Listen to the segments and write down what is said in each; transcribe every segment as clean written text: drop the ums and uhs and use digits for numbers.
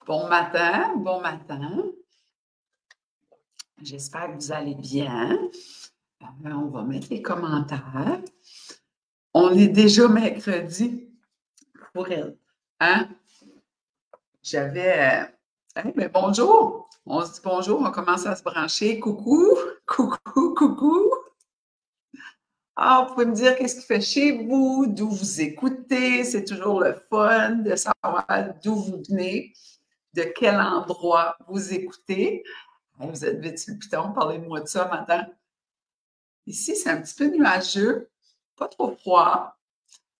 Bon matin, bon matin. J'espère que vous allez bien. On va mettre les commentaires. On est déjà mercredi pour elle. Hein? J'avais. Hey, ben bonjour! On se dit bonjour, on commence à se brancher. Coucou, coucou, coucou. Ah, vous pouvez me dire qu'est-ce qui fait chez vous, d'où vous écoutez. C'est toujours le fun de savoir d'où vous venez, de quel endroit vous écoutez. Hey, vous êtes vite sur le piton, parlez-moi de ça maintenant. Ici, c'est un petit peu nuageux, pas trop froid,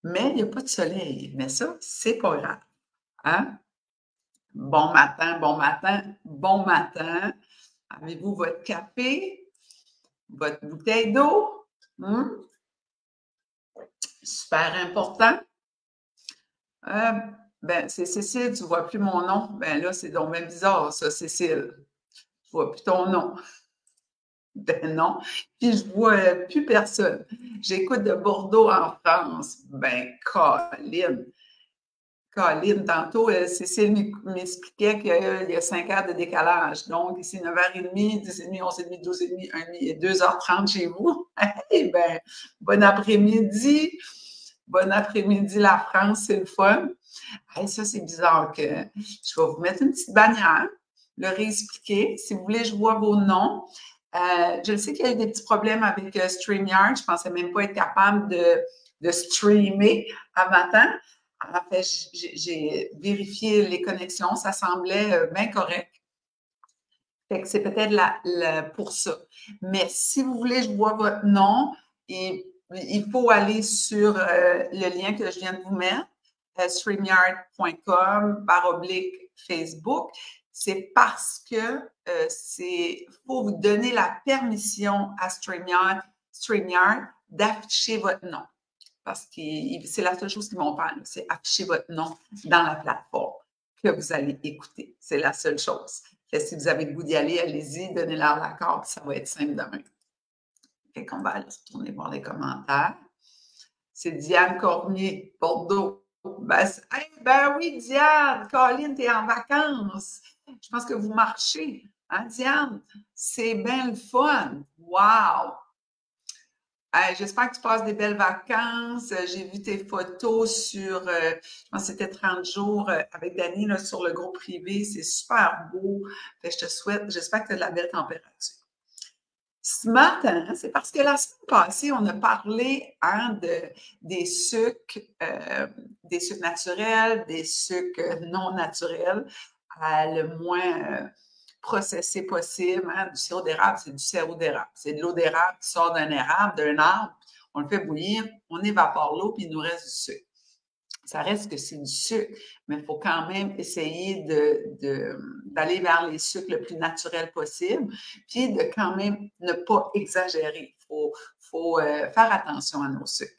mais il n'y a pas de soleil. Mais ça, c'est pas grave. Hein? Bon matin, bon matin, bon matin. Avez-vous votre café, votre bouteille d'eau? Super important. Ben, c'est Cécile, tu ne vois plus mon nom. Ben là, c'est donc bien bizarre, ça, Cécile. Je ne vois plus ton nom. Ben non. Puis je vois plus personne. J'écoute de Bordeaux en France. Ben, Colline, tantôt, Cécile m'expliquait qu'il y a 5 heures de décalage. Donc, ici, 9h30, 10h30, 11h30, 12h30, 1h30 et 2h30 chez vous. Eh bien, bon après-midi. Bon après-midi, la France, c'est le fun. Hey, ça, c'est bizarre que je vais vous mettre une petite bannière, le réexpliquer. Si vous voulez, je vois vos noms. Je sais qu'il y a eu des petits problèmes avec StreamYard. Je ne pensais même pas être capable de streamer à matin. En fait, j'ai vérifié les connexions. Ça semblait bien correct. Fait que c'est peut-être pour ça. Mais si vous voulez, je vois votre nom et il faut aller sur le lien que je viens de vous mettre, streamyard.com/Facebook. C'est parce que c'est faut vous donner la permission à StreamYard d'afficher votre nom. Parce que c'est la seule chose qu'ils vont faire, c'est afficher votre nom dans la plateforme que vous allez écouter. C'est la seule chose. Et si vous avez le goût d'y aller, allez-y, donnez-leur l'accord, puis ça va être simple demain. Fait qu'on va aller retourner voir les commentaires. C'est Diane Cormier, Bordeaux. Ben oui, Diane, Colline, t'es en vacances. Je pense que vous marchez. Hein, Diane? C'est bien le fun. Wow! J'espère que tu passes des belles vacances. J'ai vu tes photos sur, je pense que c'était 30 jours avec Dani là, sur le groupe privé. C'est super beau. Fait, je te souhaite, j'espère que tu as de la belle température. Ce matin, c'est parce que la semaine passée, on a parlé des sucres naturels, des sucres non naturels, le moins processé possible. Hein? Du sirop d'érable, c'est du sirop d'érable. C'est de l'eau d'érable qui sort d'un arbre. On le fait bouillir, on évapore l'eau, puis il nous reste du sucre. Ça reste que c'est du sucre, mais il faut quand même essayer d'aller vers les sucres le plus naturel possible, puis de quand même ne pas exagérer. Il faut faire attention à nos sucres.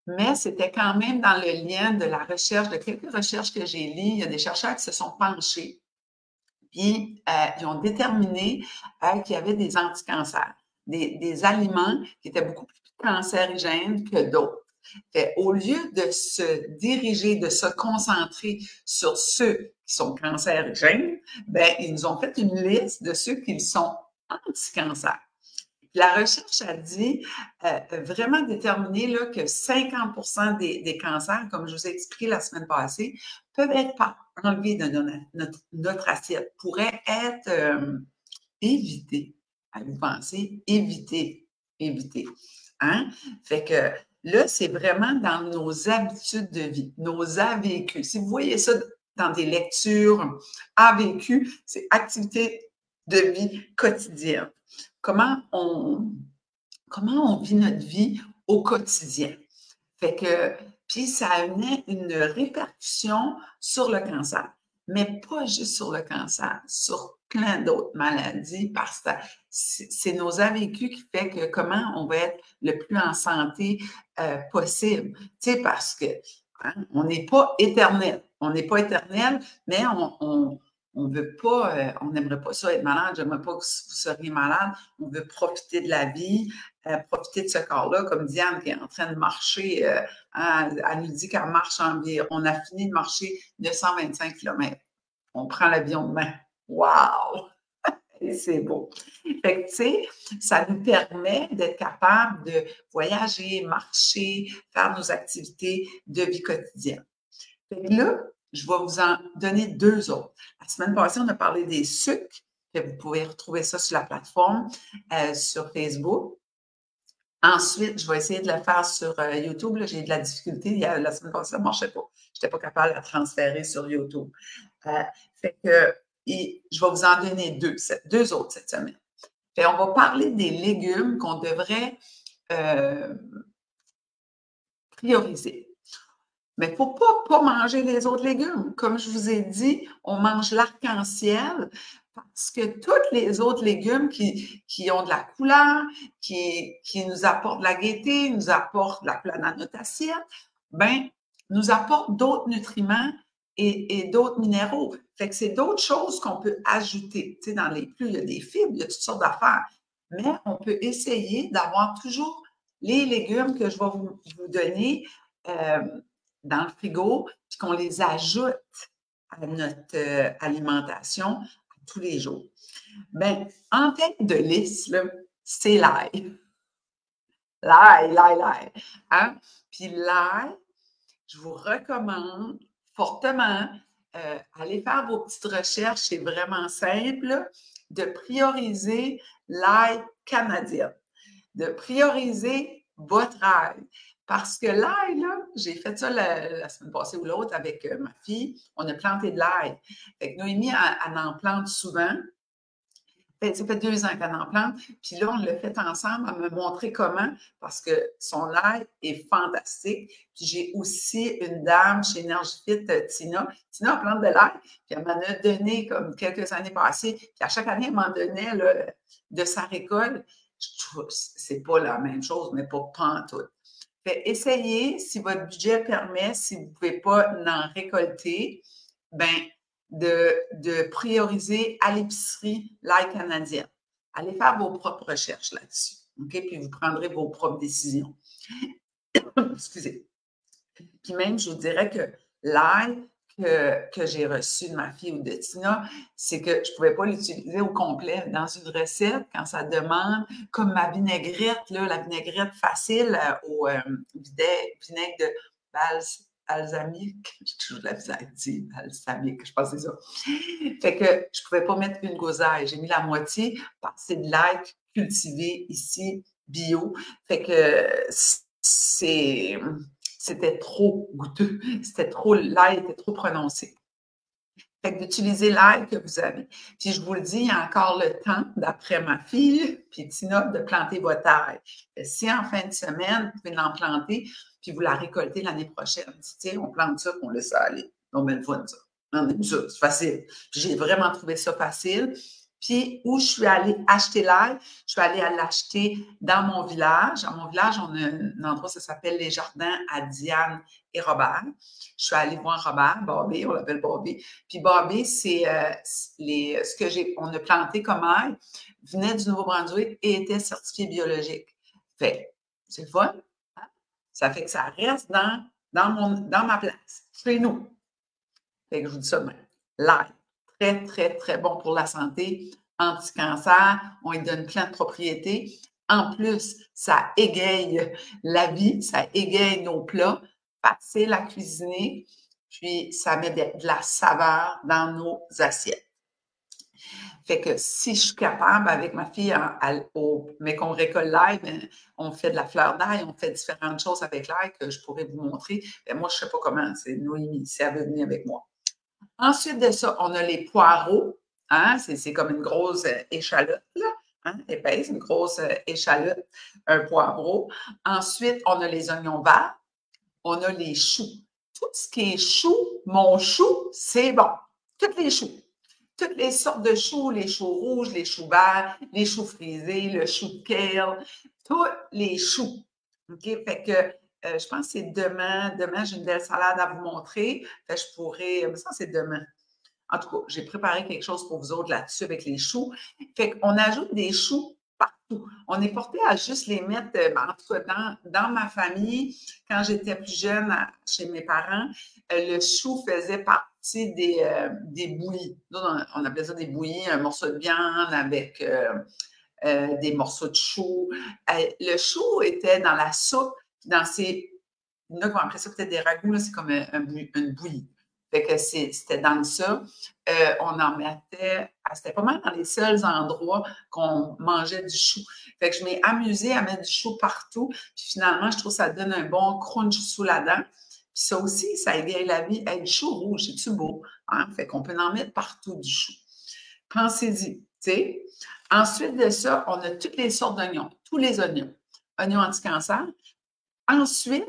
Mais c'était quand même dans le lien de la recherche, de quelques recherches que j'ai lues. Il y a des chercheurs qui se sont penchés, puis ils ont déterminé qu'il y avait des anticancers, des aliments qui étaient beaucoup plus cancérigènes que d'autres. Fait, au lieu de se diriger, de se concentrer sur ceux qui sont cancérigènes, ben, ils nous ont fait une liste de ceux qui sont anti-cancer. La recherche a dit, vraiment déterminé là, que 50% des cancers, comme je vous ai expliqué la semaine passée, peuvent être enlevés de notre assiette, pourraient être évités. À vous penser, éviter. Hein? Fait que là, c'est vraiment dans nos habitudes de vie, nos AVQ. Si vous voyez ça dans des lectures, AVQ, c'est activité de vie quotidienne. Comment on vit notre vie au quotidien. Fait que, puis ça a une répercussion sur le cancer, mais pas juste sur le cancer, sur plein d'autres maladies, parce que c'est nos AVQ qui fait que comment on va être le plus en santé possible. Tu sais, parce que hein, on n'est pas éternel. On n'est pas éternel, mais on veut pas, on n'aimerait pas ça être malade. J'aimerais pas que vous seriez malade. On veut profiter de la vie, profiter de ce corps-là, comme Diane qui est en train de marcher. Elle nous dit qu'elle marche environ. On a fini de marcher 925 km. on prend l'avion demain. Wow! Et c'est beau. Fait que, tu sais, ça nous permet d'être capable de voyager, marcher, faire nos activités de vie quotidienne. Fait que là, je vais vous en donner 2 autres. La semaine passée, on a parlé des sucres, que vous pouvez retrouver ça sur la plateforme, sur Facebook. Ensuite, je vais essayer de le faire sur YouTube. J'ai eu de la difficulté. La semaine passée, ça ne marchait pas. Je n'étais pas capable de la transférer sur YouTube. Fait que je vais vous en donner 2 autres cette semaine. Fait, on va parler des légumes qu'on devrait prioriser. Mais il ne faut pas manger les autres légumes. Comme je vous ai dit, on mange l'arc-en-ciel parce que tous les autres légumes qui ont de la couleur, qui nous apportent de la gaieté, nous apportent de la couleur dans notre assiette, ben, nous apportent d'autres nutriments et d'autres minéraux. Fait que c'est d'autres choses qu'on peut ajouter. Tu sais, dans les plus, il y a des fibres, il y a toutes sortes d'affaires. Mais on peut essayer d'avoir toujours les légumes que je vais vous donner dans le frigo, puis qu'on les ajoute à notre alimentation tous les jours. Bien, en tête de liste, c'est l'ail. L'ail. Hein? Puis l'ail, je vous recommande fortement, allez faire vos petites recherches, c'est vraiment simple, de prioriser l'ail canadien, de prioriser votre ail. Parce que l'ail, là, j'ai fait ça la semaine passée ou l'autre avec ma fille, on a planté de l'ail. Fait que Noémie, elle en plante souvent. Ça fait 2 ans qu'elle en plante. Puis là, on l'a fait ensemble. Elle m'a montré comment, parce que son ail est fantastique. Puis j'ai aussi une dame chez EnergyFit, Tina. Tina plante de l'ail. Puis elle m'en a donné comme quelques années passées. Puis à chaque année, elle m'en donnait là, de sa récolte. C'est pas la même chose, mais pas pantoute. Fait essayez, si votre budget permet, si vous ne pouvez pas en récolter, ben de prioriser à l'épicerie l'ail canadien. Allez faire vos propres recherches là-dessus, OK? Puis vous prendrez vos propres décisions. Excusez. Puis même, je vous dirais que l'ail que j'ai reçu de ma fille ou de Tina, c'est que je ne pouvais pas l'utiliser au complet dans une recette quand ça demande, comme ma vinaigrette, là, la vinaigrette facile au vinaigre de balsamique. J'ai toujours de la misère à dire balsamique, je pense que c'est ça. Fait que je ne pouvais pas mettre une gousaille. J'ai mis la moitié parce que c'est de l'ail cultivé ici, bio. Fait que c'était trop goûteux. L'ail était trop prononcé. Fait que d'utiliser l'ail que vous avez. Puis je vous le dis, il y a encore le temps, d'après ma fille, puis Tina, de planter votre ail. Si en fin de semaine, vous pouvez l'en planter, puis vous la récoltez l'année prochaine. Tiens, on plante ça, puis on laisse ça aller. On met le fun, ça. On aime ça, c'est facile. J'ai vraiment trouvé ça facile. Puis, où je suis allée acheter l'ail, je suis allée l'acheter dans mon village. Dans mon village, on a un endroit, ça s'appelle les Jardins à Diane et Robert. Je suis allée voir Robert, Bobby, on l'appelle Bobby. Puis Bobby, c'est ce on a planté comme ail, venait du Nouveau-Brunswick et était certifié biologique. Fait, c'est le fun. Hein? Ça fait que ça reste dans ma place, chez nous. Fait que je vous dis ça demain. L'ail, très, très, très bon pour la santé, anti-cancer, on lui donne plein de propriétés. En plus, ça égaye la vie, ça égaye nos plats, facile à cuisiner, puis ça met de la saveur dans nos assiettes. Fait que si je suis capable avec ma fille, mais qu'on récolte l'ail, on fait de la fleur d'ail, on fait différentes choses avec l'ail que je pourrais vous montrer. Mais moi, je ne sais pas comment, c'est Noémie, si elle veut venir avec moi. Ensuite de ça, on a les poireaux. Hein? C'est comme une grosse échalote, là. Hein? Épaisse, une grosse échalote, un poireau. Ensuite, on a les oignons verts. On a les choux. Tout ce qui est chou, mon chou, c'est bon. Tous les choux. Toutes les sortes de choux, les choux rouges, les choux verts, les choux frisés, le chou de kale, tous les choux. OK? Fait que je pense que c'est demain. Demain, j'ai une belle salade à vous montrer. Fait que je pourrais. Mais ça, c'est demain. En tout cas, j'ai préparé quelque chose pour vous autres là-dessus avec les choux. Fait qu'on ajoute des choux partout. On est porté à juste les mettre, en tout cas, dans ma famille, quand j'étais plus jeune, chez mes parents, le chou faisait c'est des bouillies. Nous, on appelait ça des bouillies, un morceau de viande avec des morceaux de chou. Le chou était dans la soupe, dans ces... Là, on appelait ça peut-être des ragoûts, c'est comme une bouillie. Fait que c'était dans ça. On en mettait... C'était pas mal dans les seuls endroits qu'on mangeait du chou. Fait que je m'ai amusée à mettre du chou partout. Puis finalement, je trouve que ça donne un bon crunch sous la dent. Puis ça aussi, ça égaye la vie. Hey, du chou rouge, c'est-tu beau? Hein? Fait qu'on peut en mettre partout du chou. Pensez-y, tu sais. Ensuite de ça, on a toutes les sortes d'oignons, tous les oignons. Oignons anti-cancer. Ensuite,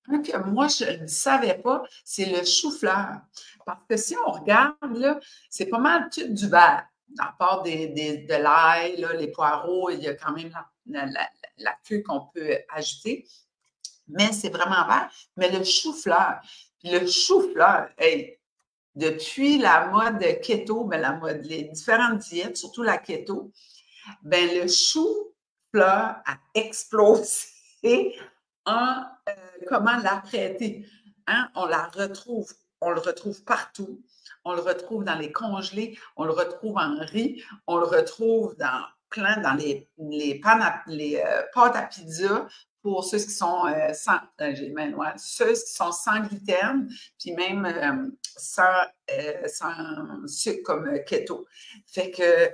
un que moi, je ne savais pas, c'est le chou-fleur. Parce que si on regarde, là, c'est pas mal tout du vert. À part de l'ail, les poireaux, il y a quand même la queue qu'on peut ajouter. Mais c'est vraiment vert. Mais le chou-fleur, hey, depuis la mode keto, ben les différentes diètes, surtout la keto, ben le chou-fleur a explosé comment la traiter. Hein? On le retrouve partout. On le retrouve dans les congelés, on le retrouve en riz, on le retrouve dans les pâtes à pizza pour ceux qui sont ceux qui sont sans gluten, puis même sans sucre comme keto. Fait que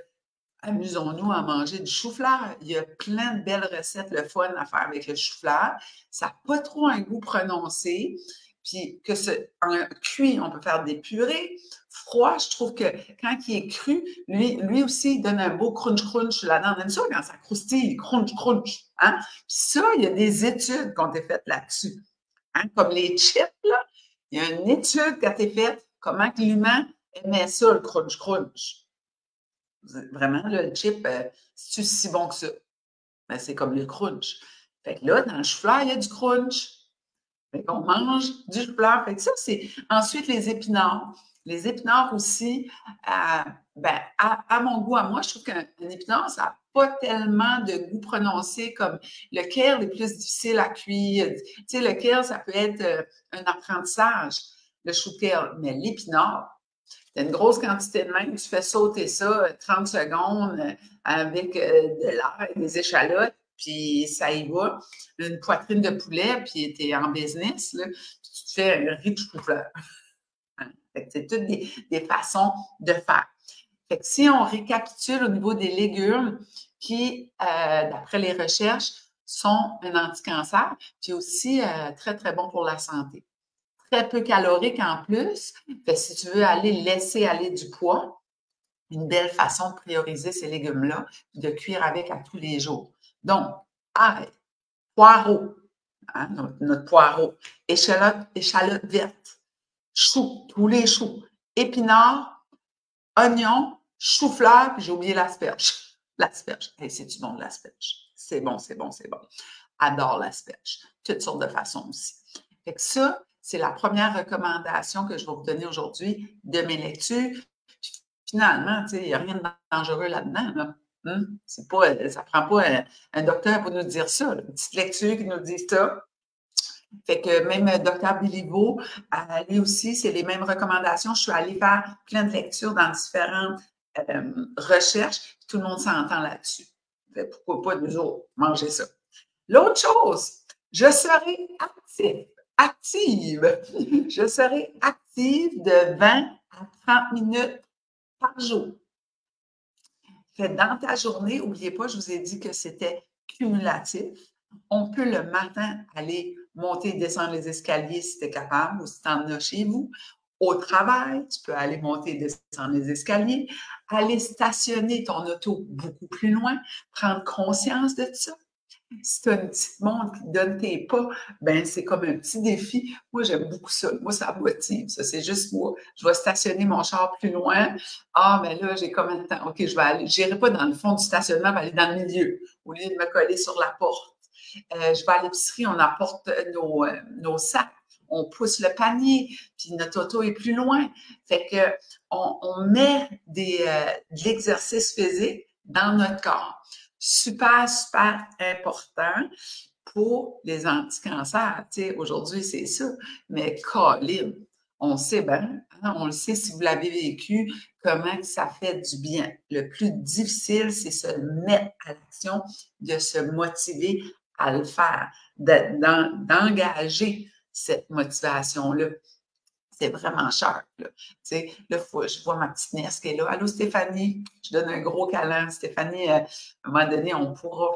amusons-nous à manger du chou-fleur. Il y a plein de belles recettes, le fun à faire avec le chou-fleur. Ça n'a pas trop un goût prononcé. Puis en cuit, on peut faire des purées. Froid, je trouve que quand il est cru, lui aussi, il donne un beau crunch-crunch là-dedans. On aime ça quand ça croustille, crunch-crunch. Hein? Puis ça, il y a des études qui ont été faites là-dessus. Hein? Comme les chips, là, il y a une étude qui a été faite, comment que l'humain aimait ça, le crunch-crunch. Vraiment, là, le chip, c'est si bon que ça. Ben, c'est comme le crunch. Fait que là, dans le chou-fleur, il y a du crunch. Fait qu'on mange du chou-fleur. Fait que ça, c'est ensuite les épinards. Les épinards aussi, à mon goût, à moi, je trouve qu'un épinard, ça n'a pas tellement de goût prononcé comme le kale est plus difficile à cuire. Tu sais, le kale, ça peut être un apprentissage, le chou kale. Mais l'épinard, tu as une grosse quantité de main, tu fais sauter ça 30 secondes avec de l'ail, des échalotes, puis ça y va. Une poitrine de poulet, puis tu es en business, là, puis tu te fais un riz de chou-fleur. C'est toutes des façons de faire. Fait que si on récapitule au niveau des légumes qui, d'après les recherches, sont un anti-cancer, puis aussi très, très bon pour la santé. Très peu calorique en plus. Fait que si tu veux laisser aller du poids, une belle façon de prioriser ces légumes-là, de cuire avec à tous les jours. Donc, ail, poireau, hein, notre poireau, échalote verte, choux, tous les choux, épinards, oignons, chou-fleur, puis j'ai oublié l'asperge. L'asperge. Hey, c'est du bon de l'asperge. C'est bon, c'est bon, c'est bon. Adore l'asperge. Toutes sortes de façons aussi. Fait que ça, c'est la première recommandation que je vais vous donner aujourd'hui de mes lectures. Finalement, il n'y a rien de dangereux là-dedans. Là. C'est pas, ça ne prend pas un docteur pour nous dire ça. Là. Une petite lecture qui nous dit ça. Fait que même Dr. Béliveau, lui aussi, c'est les mêmes recommandations. Je suis allée faire plein de lectures dans différentes recherches. Tout le monde s'entend là-dessus. Pourquoi pas nous autres manger ça? L'autre chose, je serai active. Je serai active de 20 à 30 minutes par jour. Fait dans ta journée, n'oubliez pas, je vous ai dit que c'était cumulatif. On peut le matin aller monter et descendre les escaliers si tu es capable ou si tu en as chez vous. Au travail, tu peux aller monter et descendre les escaliers, aller stationner ton auto beaucoup plus loin, prendre conscience de ça. Si tu as une petite montre qui te donne tes pas, ben c'est comme un petit défi. Moi, j'aime beaucoup ça. Moi, ça motive. Ça, c'est juste moi. Je vais stationner mon char plus loin. Ah, mais là, j'ai combien de temps? OK, je vais aller. Je n'irai pas dans le fond du stationnement, je vais aller dans le milieu, au lieu de me coller sur la porte. Je vais à l'épicerie, on apporte nos sacs. On pousse le panier, puis notre auto est plus loin. Fait que on met de l'exercice physique dans notre corps. Super, super important pour les anticancers. Tu sais, aujourd'hui, c'est ça. Mais Colin, On sait bien, hein, on le sait si vous l'avez vécu, comment ça fait du bien. Le plus difficile, c'est se mettre à l'action, de se motiver à le faire, d'engager cette motivation-là. C'est vraiment cher, là. Tu sais, là, je vois ma petite nièce qui est là. Allô, Stéphanie? Je donne un gros câlin. Stéphanie, à un moment donné, on pourra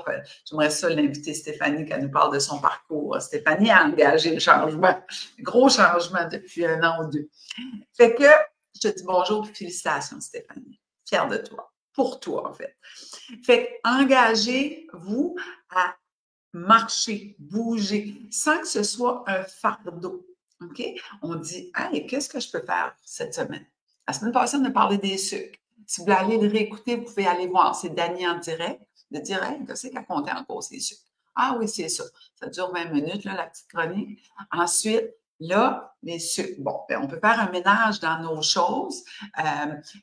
j'aimerais ça l'inviter, Stéphanie, qu'elle nous parle de son parcours. Stéphanie a engagé le changement, gros changement depuis 1 an ou 2. Fait que je te dis bonjour et félicitations, Stéphanie. Fière de toi. Pour toi, en fait. Fait que engagez-vous à marcher, bouger, sans que ce soit un fardeau. OK? On dit, hey, qu'est-ce que je peux faire cette semaine? La semaine passée, on a parlé des sucres. Si vous voulez aller le réécouter, vous pouvez aller voir. C'est Dani en direct, de dire, hey, qu'est-ce qu'elle comptait en cause des sucres? Ah oui, c'est ça. Ça dure 20 minutes, là, la petite chronique. Ensuite, là, les sucres. Bon, ben, on peut faire un ménage dans nos choses,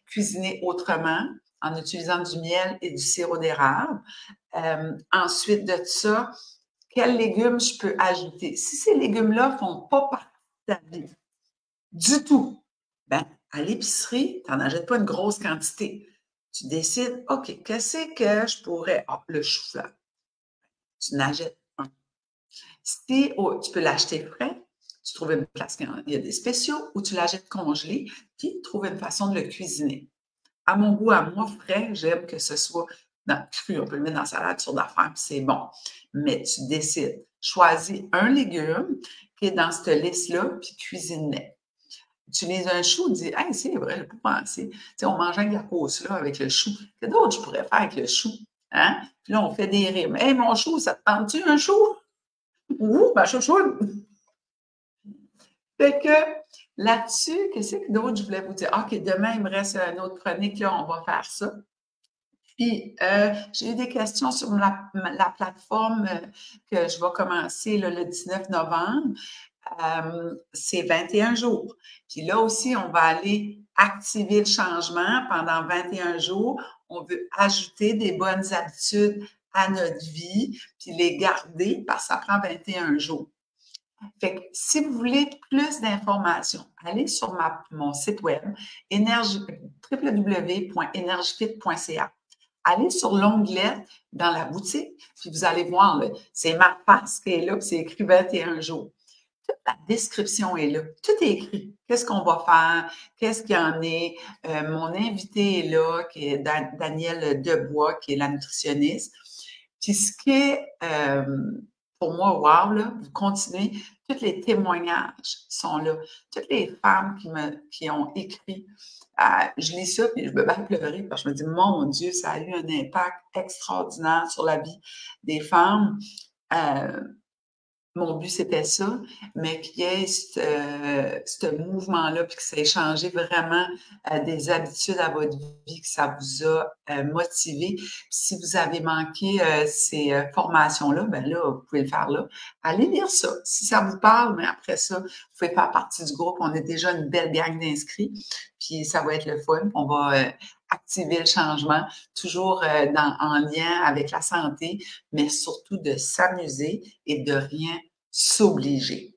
cuisiner autrement en utilisant du miel et du sirop d'érable. Ensuite de ça, quels légumes je peux ajouter? Si ces légumes-là ne font pas partie de ta vie du tout, ben, à l'épicerie, tu n'en achètes pas une grosse quantité. Tu décides, OK, qu'est-ce que je pourrais. Ah, le chou-fleur. Tu n'achètes un. Si tu peux l'acheter frais, tu trouves une place, il y a des spéciaux, ou tu l'achètes congelé, puis trouve une façon de le cuisiner. À mon goût, à moi, frais, j'aime que ce soit cru. On peut le mettre dans la salade sur d'affaires, puis c'est bon. Mais tu décides. Choisis un légume qui est dans cette liste-là, puis cuisine-le. Utilise un chou, dis, hey, c'est vrai, je peux penser. Tu sais, on mange un gacos là avec le chou. Que d'autres je pourrais faire avec le chou? Hein? Puis là, on fait des rimes. Hey, mon chou, ça te tente-tu un chou? Ouh, ma chouchoune! Fait que là-dessus, qu'est-ce que d'autre je voulais vous dire? OK, demain, il me reste une autre chronique, là, on va faire ça. Puis, j'ai eu des questions sur la plateforme que je vais commencer là, le 19 novembre. C'est 21 jours. Puis là aussi, on va aller activer le changement pendant 21 jours. On veut ajouter des bonnes habitudes à notre vie, puis les garder parce que ça prend 21 jours. Fait que si vous voulez plus d'informations, allez sur mon site web www.energifit.ca. Allez sur l'onglet dans la boutique, puis vous allez voir, c'est ma face qui est là, puis c'est écrit 21 jours. Toute la description est là. Tout est écrit. Qu'est-ce qu'on va faire? Qu'est-ce qu'il y en est? Mon invité est là, qui est Danielle Debois, qui est la nutritionniste. Puis ce qui est, pour moi, wow, là, vous continuez, tous les témoignages sont là. Toutes les femmes qui ont écrit, je lis ça puis je me bats à pleurer parce que je me dis, mon Dieu, ça a eu un impact extraordinaire sur la vie des femmes. Mon but, c'était ça, mais qu'il y ait ce mouvement-là, puis que ça ait changé vraiment des habitudes à votre vie, que ça vous a motivé. Puis si vous avez manqué ces formations-là, ben là, vous pouvez le faire là. Allez lire ça. Si ça vous parle, mais après ça, vous pouvez faire partie du groupe. On est déjà une belle gang d'inscrits, puis ça va être le fun. On va activer le changement, toujours en lien avec la santé, mais surtout de s'amuser et de rien s'obliger.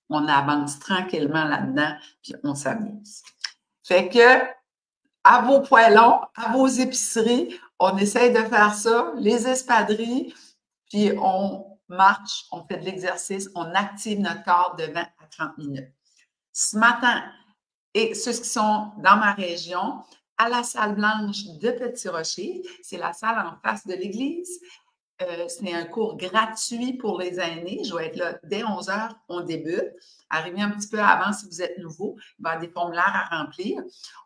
On avance tranquillement là-dedans, puis on s'amuse. Fait que, à vos poêlons, à vos épiceries, on essaye de faire ça, les espadrilles, puis on marche, on fait de l'exercice, on active notre corps de 20 à 30 minutes. Ce matin, et ceux qui sont dans ma région, à la salle blanche de Petit-Rocher, c'est la salle en face de l'église. C'est un cours gratuit pour les aînés. Je vais être là dès 11 heures, on débute. Arrivez un petit peu avant si vous êtes nouveau. Il va y avoir des formulaires à remplir.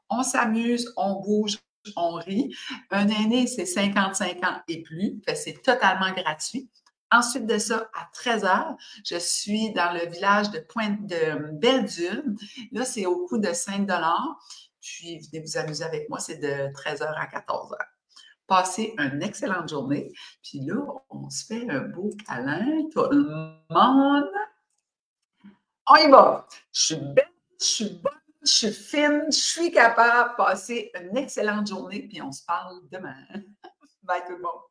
On s'amuse, on bouge, on rit. Un aîné, c'est 55 ans et plus. C'est totalement gratuit. Ensuite de ça, à 13 heures, je suis dans le village de Belle-Dune. Là, c'est au coût de 5 $. Puis, venez vous amuser avec moi, c'est de 13 heures à 14 heures. Passez une excellente journée. Puis là, on se fait un beau câlin, tout le monde. On y va. Je suis belle, je suis bonne, je suis fine, je suis capable. Passez une excellente journée, puis on se parle demain. Bye tout le monde.